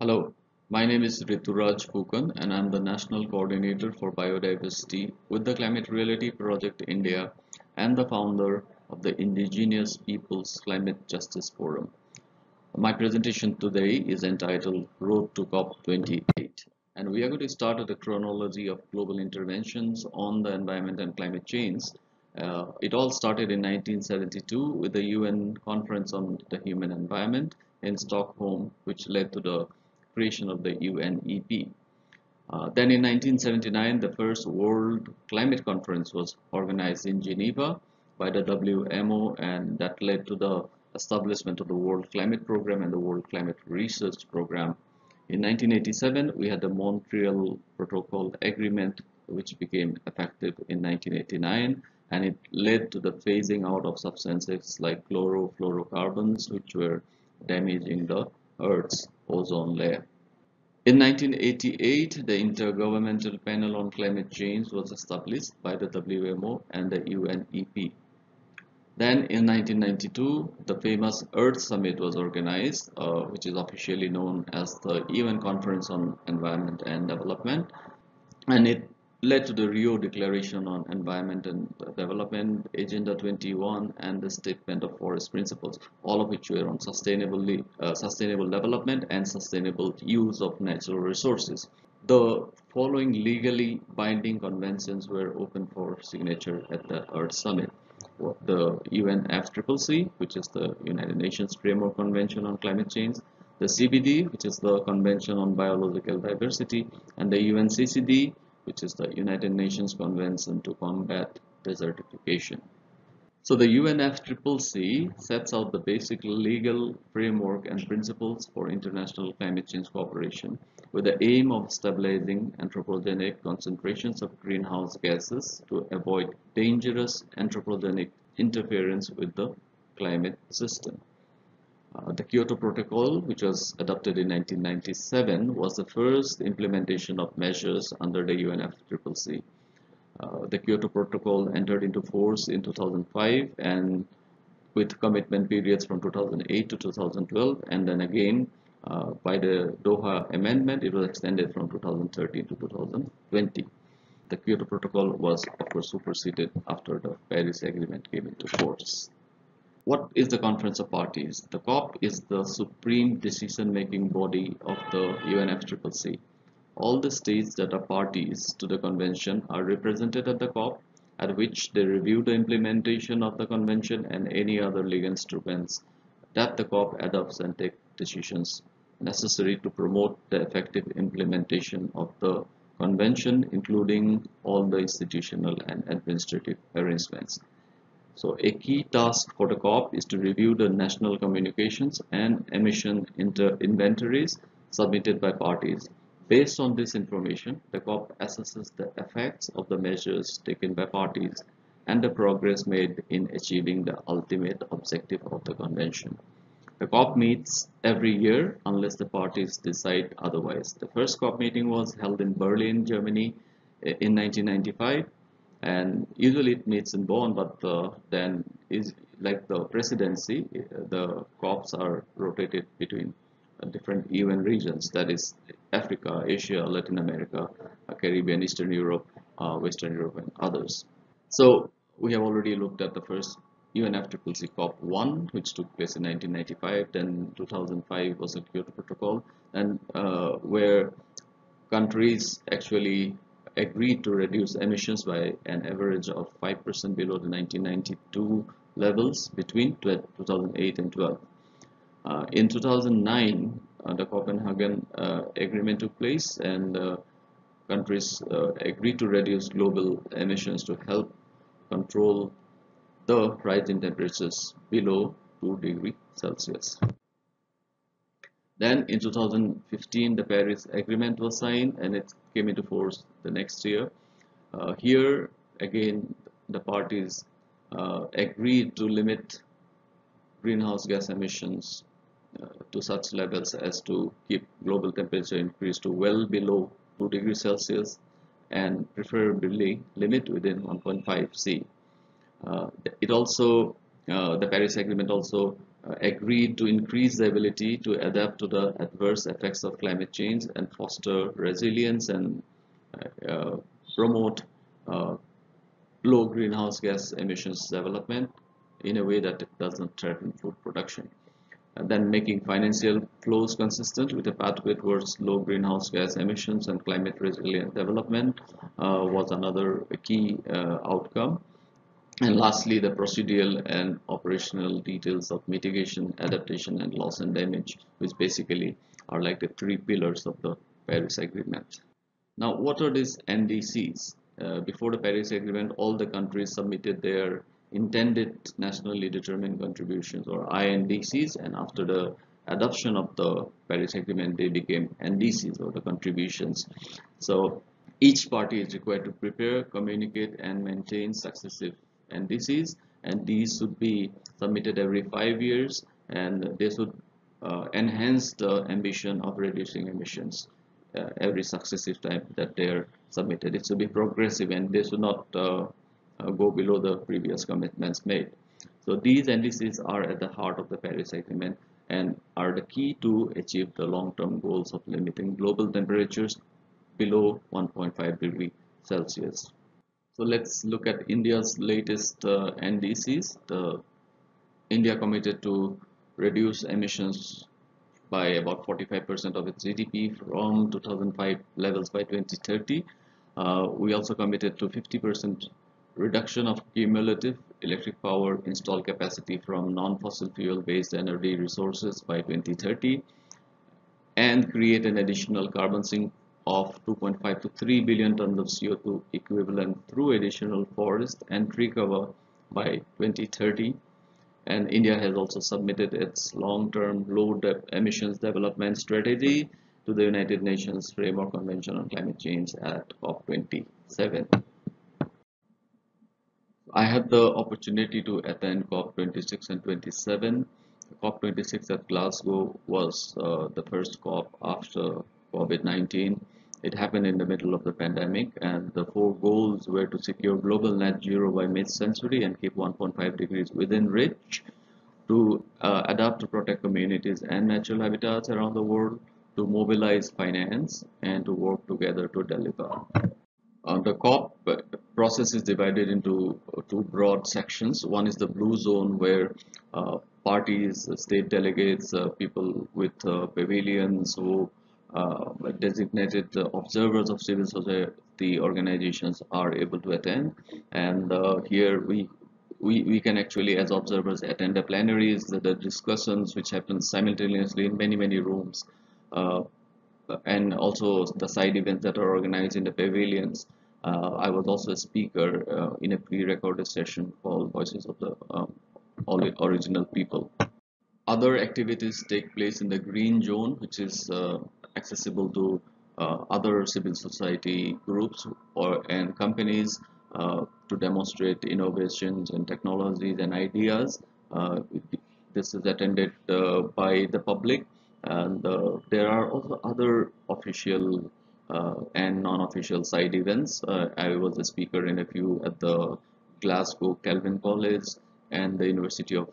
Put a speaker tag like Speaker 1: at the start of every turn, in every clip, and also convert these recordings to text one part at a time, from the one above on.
Speaker 1: Hello, my name is Rituraj Phukan and I'm the National Coordinator for Biodiversity with the Climate Reality Project India and the founder of the Indigenous Peoples Climate Justice Forum. My presentation today is entitled Road to COP28, and we are going to start at a chronology of global interventions on the environment and climate change. It all started in 1972 with the UN Conference on the Human Environment in Stockholm, which led to the creation of the UNEP. Then in 1979, the first World Climate Conference was organized in Geneva by the WMO, and that led to the establishment of the World Climate Program and the World Climate Research Program. In 1987, we had the Montreal Protocol Agreement, which became effective in 1989, and it led to the phasing out of substances like chlorofluorocarbons, which were damaging the Earth's ozone layer. In 1988, the Intergovernmental Panel on Climate Change was established by the WMO and the UNEP. Then in 1992, the famous Earth Summit was organized, which is officially known as the UN Conference on Environment and Development, and it led to the Rio Declaration on Environment and Development, Agenda 21, and the Statement of Forest Principles, all of which were on sustainable development and sustainable use of natural resources. The following legally binding conventions were open for signature at the Earth Summit: the UNFCCC, which is the United Nations Framework Convention on Climate Change, the CBD, which is the Convention on Biological Diversity, and the UNCCD, which is the United Nations Convention to Combat Desertification. So the UNFCCC sets out the basic legal framework and principles for international climate change cooperation with the aim of stabilizing anthropogenic concentrations of greenhouse gases to avoid dangerous anthropogenic interference with the climate system. The Kyoto Protocol, which was adopted in 1997, was the first implementation of measures under the UNFCCC. The Kyoto Protocol entered into force in 2005, and with commitment periods from 2008 to 2012, and then again by the Doha Amendment, it was extended from 2013 to 2020. The Kyoto Protocol was, of course, superseded after the Paris Agreement came into force. What is the Conference of Parties? The COP is the supreme decision-making body of the UNFCCC. All the states that are parties to the convention are represented at the COP, at which they review the implementation of the convention and any other legal instruments that the COP adopts and take decisions necessary to promote the effective implementation of the convention, including all the institutional and administrative arrangements. So a key task for the COP is to review the national communications and emission inventories submitted by parties. Based on this information, the COP assesses the effects of the measures taken by parties and the progress made in achieving the ultimate objective of the convention. The COP meets every year unless the parties decide otherwise. The first COP meeting was held in Berlin, Germany in 1995, and usually it meets in Bonn, but then is like the presidency, the COPs are rotated between different UN regions, that is Africa, Asia, Latin America, Caribbean, Eastern Europe, Western Europe, and others. So we have already looked at the first UNFCCC COP1, which took place in 1995. Then 2005 was the Kyoto Protocol, and where countries actually agreed to reduce emissions by an average of 5% below the 1992 levels between 2008 and 12. In 2009, the Copenhagen Agreement took place, and countries agreed to reduce global emissions to help control the rise in temperatures below 2 degrees Celsius. Then in 2015, the Paris Agreement was signed, and it came into force the next year. Here again, the parties agreed to limit greenhouse gas emissions to such levels as to keep global temperature increase to well below 2 degrees Celsius, and preferably limit within 1.5 C. The Paris Agreement also agreed to increase the ability to adapt to the adverse effects of climate change and foster resilience and uh, promote uh, low greenhouse gas emissions development in a way that it doesn't threaten food production. And then making financial flows consistent with a pathway towards low greenhouse gas emissions and climate resilient development was another key outcome. And lastly, the procedural and operational details of mitigation, adaptation, and loss and damage, which basically are like the three pillars of the Paris Agreement. Now, what are these NDCs? Before the Paris Agreement, all the countries submitted their intended nationally determined contributions, or INDCs, and after the adoption of the Paris Agreement, they became NDCs, or the contributions. So each party is required to prepare, communicate, and maintain successive NDCs, and these should be submitted every 5 years, and they should enhance the ambition of reducing emissions every successive time that they are submitted. It should be progressive, and they should not go below the previous commitments made. So these NDCs are at the heart of the Paris Agreement and are the key to achieve the long-term goals of limiting global temperatures below 1.5 degrees Celsius. So let's look at India's latest NDCs. India committed to reduce emissions by about 45% of its GDP from 2005 levels by 2030. We also committed to 50% reduction of cumulative electric power installed capacity from non-fossil fuel based energy resources by 2030, and create an additional carbon sink of 2.5 to 3 billion tons of CO2 equivalent through additional forest and tree cover by 2030. And India has also submitted its long-term low emissions development strategy to the United Nations Framework Convention on Climate Change at COP27. I had the opportunity to attend COP26 and 27. COP26 at Glasgow was the first COP after COVID-19. It happened in the middle of the pandemic, and the four goals were to secure global net zero by mid-century and keep 1.5 degrees within reach, to adapt to protect communities and natural habitats around the world, to mobilize finance, and to work together to deliver. The COP process is divided into two broad sections. One is the blue zone, where parties, state delegates, people with pavilions who designated observers of civil society organizations are able to attend. And here we can actually, as observers, attend the plenaries, the discussions which happen simultaneously in many rooms, and also the side events that are organized in the pavilions. I was also a speaker in a pre-recorded session called Voices of the Original People. Other activities take place in the green zone, which is accessible to other civil society groups and companies to demonstrate innovations and technologies and ideas. This is attended by the public, and there are also other official and non-official side events. I was a speaker in a few at the Glasgow Calvin College and the University of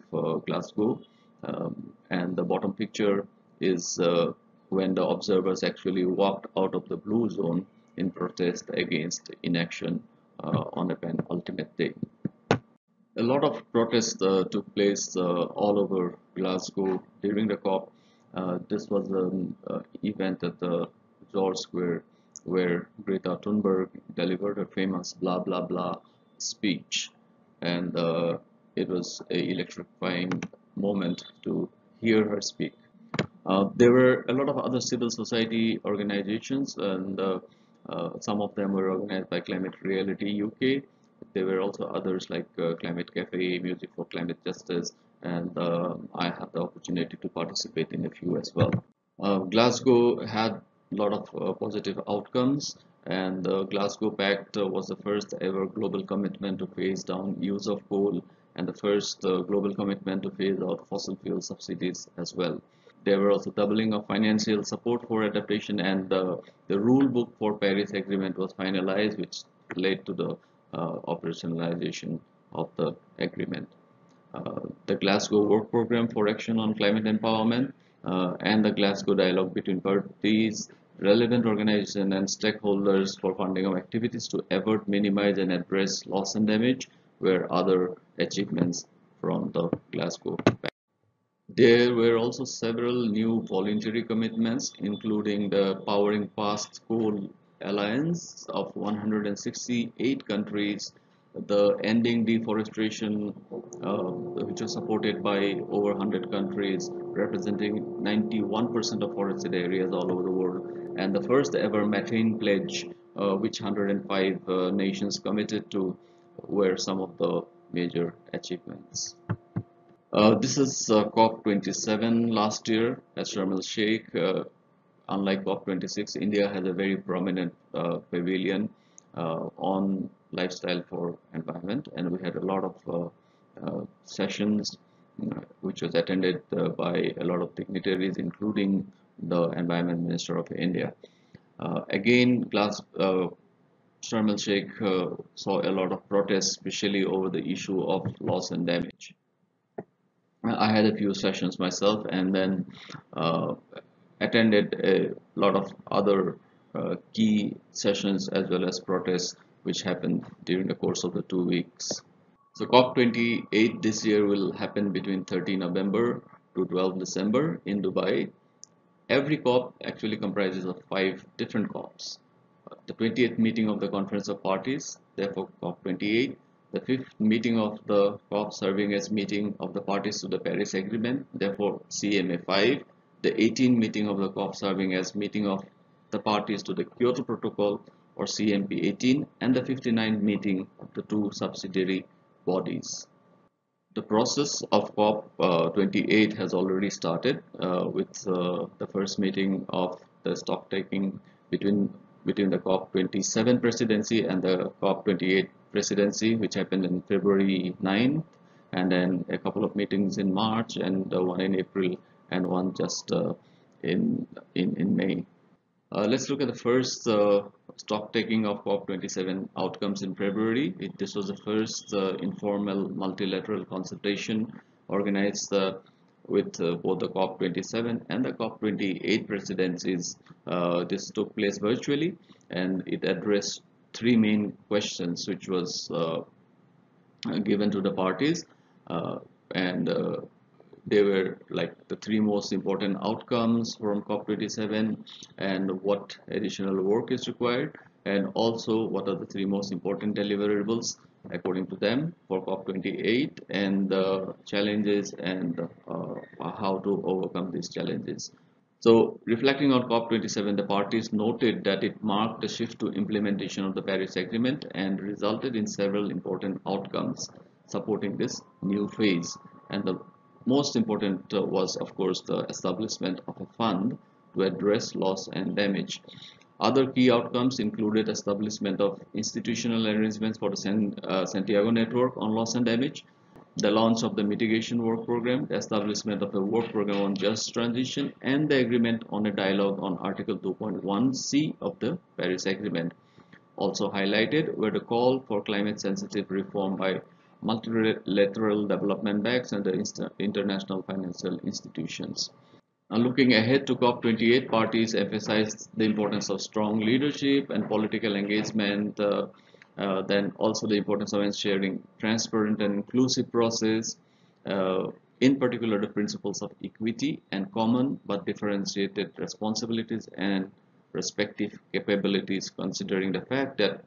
Speaker 1: Glasgow. And the bottom picture is when the observers actually walked out of the blue zone in protest against inaction on a penultimate day. A lot of protests took place all over Glasgow during the COP. This was an event at the George Square where Greta Thunberg delivered her famous blah blah blah speech, and it was an electrifying moment to hear her speak. There were a lot of other civil society organizations, and some of them were organized by Climate Reality UK. There were also others like Climate Cafe, Music for Climate Justice, and I had the opportunity to participate in a few as well. Glasgow had a lot of positive outcomes, and the Glasgow Pact was the first ever global commitment to phase down use of coal, and the first global commitment to phase out fossil fuel subsidies as well. There were also doubling of financial support for adaptation, and the rule book for Paris Agreement was finalized, which led to the operationalization of the agreement. the Glasgow Work Programme for Action on Climate Empowerment, and the Glasgow Dialogue between parties, relevant organizations and stakeholders for funding of activities to avert, minimize and address loss and damage were other achievements from the Glasgow. There were also several new voluntary commitments, including the Powering Past Coal Alliance of 168 countries, the Ending Deforestation, which was supported by over 100 countries, representing 91% of forested areas all over the world, and the first ever methane pledge, which 105 nations committed to, were some of the major achievements. This is COP27 last year at Sharm el Sheikh. Unlike COP26, India has a very prominent pavilion on lifestyle for environment, and we had a lot of sessions which was attended by a lot of dignitaries, including the Environment Minister of India. Again, Sharm el Sheikh saw a lot of protests, especially over the issue of loss and damage. I had a few sessions myself, and then attended a lot of other key sessions as well as protests which happened during the course of the 2 weeks. So COP28 this year will happen between 30 November to 12 December in Dubai. Every COP actually comprises of 5 different COPs. The 20th meeting of the Conference of Parties, therefore COP28, the 5th meeting of the COP serving as meeting of the parties to the Paris Agreement, therefore CMA5, the 18th meeting of the COP serving as meeting of the parties to the Kyoto Protocol or CMP18, and the 59th meeting of the 2 subsidiary bodies. The process of COP28 has already started with the first meeting of the stock taking between the COP27 presidency and the COP28 presidency, which happened in February 9, and then a couple of meetings in March, and one in April, and one just in May. Let's look at the first stock taking of COP27 outcomes in February. This was the first informal multilateral consultation organized with both the COP27 and the COP28 presidencies. This took place virtually, and it addressed 3 main questions which was given to the parties, and they were like the 3 most important outcomes from COP27, and what additional work is required, and also what are the 3 most important deliverables according to them for COP28, and the challenges and how to overcome these challenges. So, reflecting on COP27, the parties noted that it marked a shift to implementation of the Paris Agreement and resulted in several important outcomes supporting this new phase. And the most important was, of course, the establishment of a fund to address loss and damage. Other key outcomes included establishment of institutional arrangements for the Santiago Network on loss and damage, the launch of the mitigation work program, the establishment of a work program on just transition, and the agreement on a dialogue on Article 2.1c of the Paris Agreement. Also highlighted were the call for climate-sensitive reform by multilateral development banks and the international financial institutions. Now, looking ahead to COP28, parties emphasized the importance of strong leadership and political engagement, then also the importance of ensuring transparent and inclusive process, in particular the principles of equity and common but differentiated responsibilities and respective capabilities, considering the fact that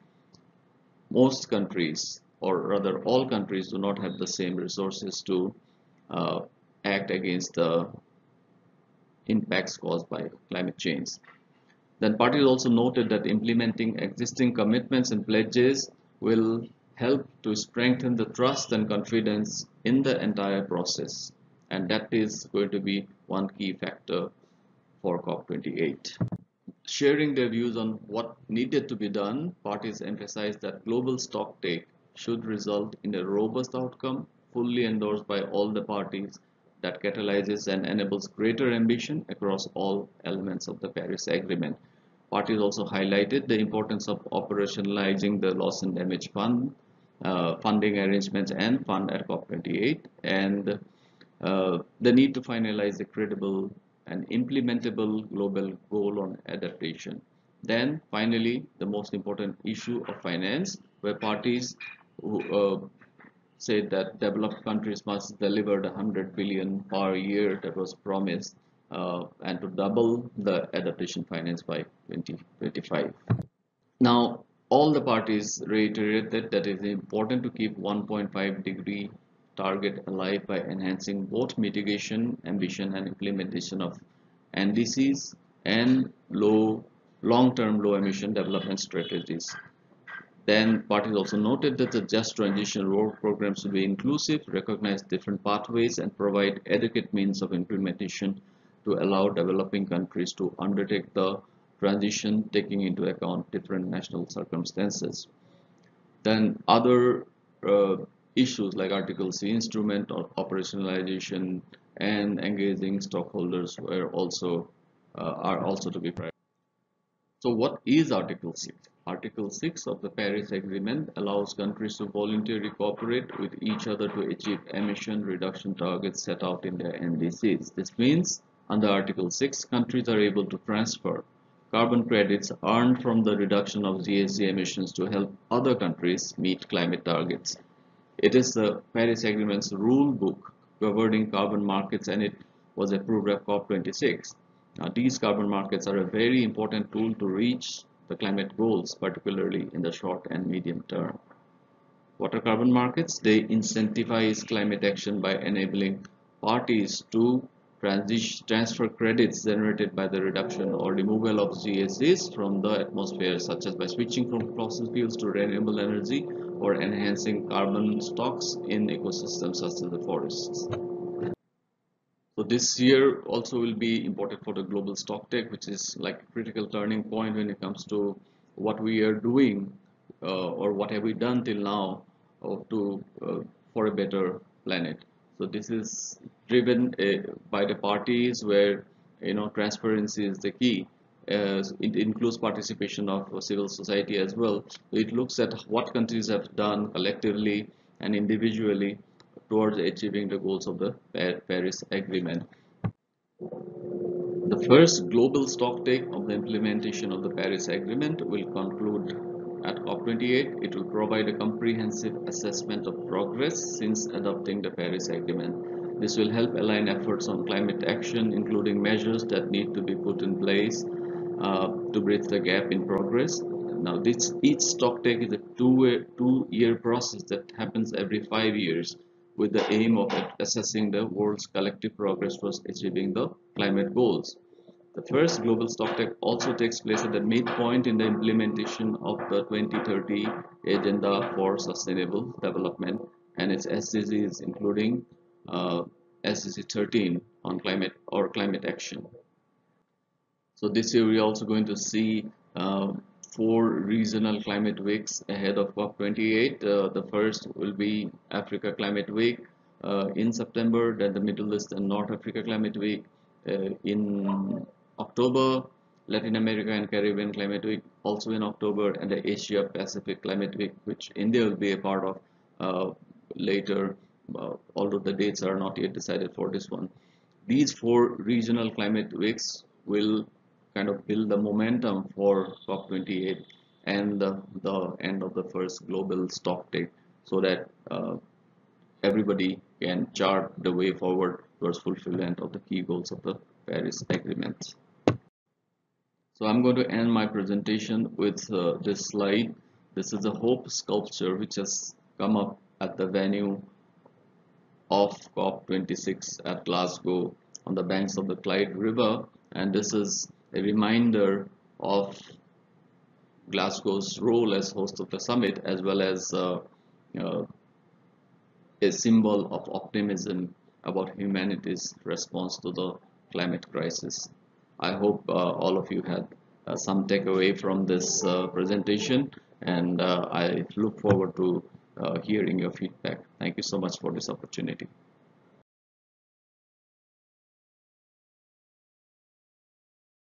Speaker 1: most countries, or rather all countries, do not have the same resources to act against the impacts caused by climate change. Then parties also noted that implementing existing commitments and pledges will help to strengthen the trust and confidence in the entire process, and that is going to be one key factor for COP28. Sharing their views on what needed to be done, parties emphasized that global stocktake should result in a robust outcome fully endorsed by all the parties that catalyzes and enables greater ambition across all elements of the Paris Agreement. Parties also highlighted the importance of operationalizing the loss and damage fund, funding arrangements and fund at COP28, and the need to finalize a credible and implementable global goal on adaptation. Then finally, the most important issue of finance, where parties who, said that developed countries must deliver the 100 billion per year that was promised, and to double the adaptation finance by 2025. Now, all the parties reiterated that it is important to keep 1.5-degree target alive by enhancing both mitigation ambition and implementation of NDCs and long-term low emission development strategies. Then parties also noted that the just transition road programs should be inclusive, recognize different pathways, and provide adequate means of implementation to allow developing countries to undertake the transition, taking into account different national circumstances. Then other issues like Article C instrument or operationalization and engaging stockholders are also to be prioritized. So what is Article 6? Article 6 of the Paris Agreement allows countries to voluntarily cooperate with each other to achieve emission reduction targets set out in their NDCs. This means under Article 6, countries are able to transfer carbon credits earned from the reduction of GHG emissions to help other countries meet climate targets. It is the Paris Agreement's rule book governing carbon markets, and it was approved at COP26. Now, these carbon markets are a very important tool to reach the climate goals, particularly in the short and medium term. What are carbon markets? They incentivize climate action by enabling parties to transfer credits generated by the reduction or removal of GHGs from the atmosphere, such as by switching from fossil fuels to renewable energy or enhancing carbon stocks in ecosystems such as the forests. So this year also will be important for the global stocktake, which is like a critical turning point when it comes to what we are doing or what have we done till now for a better planet. So this is driven by the parties where transparency is the key. It includes participation of civil society as well. It looks at what countries have done collectively and individually towards achieving the goals of the Paris Agreement. The first global stocktake of the implementation of the Paris Agreement will conclude at COP28. It will provide a comprehensive assessment of progress since adopting the Paris Agreement. This will help align efforts on climate action, including measures that need to be put in place to bridge the gap in progress. Now, each stocktake is a two-year process that happens every 5 years, with the aim of assessing the world's collective progress towards achieving the climate goals. The first global stocktake also takes place at the midpoint in the implementation of the 2030 Agenda for Sustainable Development and its SDGs, including SDG 13 on climate action. So this year we are also going to see 4 regional climate weeks ahead of COP28. The first will be Africa Climate Week in September, then the Middle East and North Africa Climate Week in October, Latin America and Caribbean Climate Week also in October, and the Asia Pacific Climate Week, which India will be a part of later, although the dates are not yet decided for this one. These 4 regional climate weeks will kind of build the momentum for COP28 and the end of the first global stocktake, so that everybody can chart the way forward towards fulfillment of the key goals of the Paris Agreement. So I'm going to end my presentation with this slide. This is a hope sculpture which has come up at the venue of COP26 at Glasgow on the banks of the Clyde River, and this is a reminder of Glasgow's role as host of the summit, as well as a symbol of optimism about humanity's response to the climate crisis. I hope all of you had some takeaway from this presentation, and I look forward to hearing your feedback. Thank you so much for this opportunity.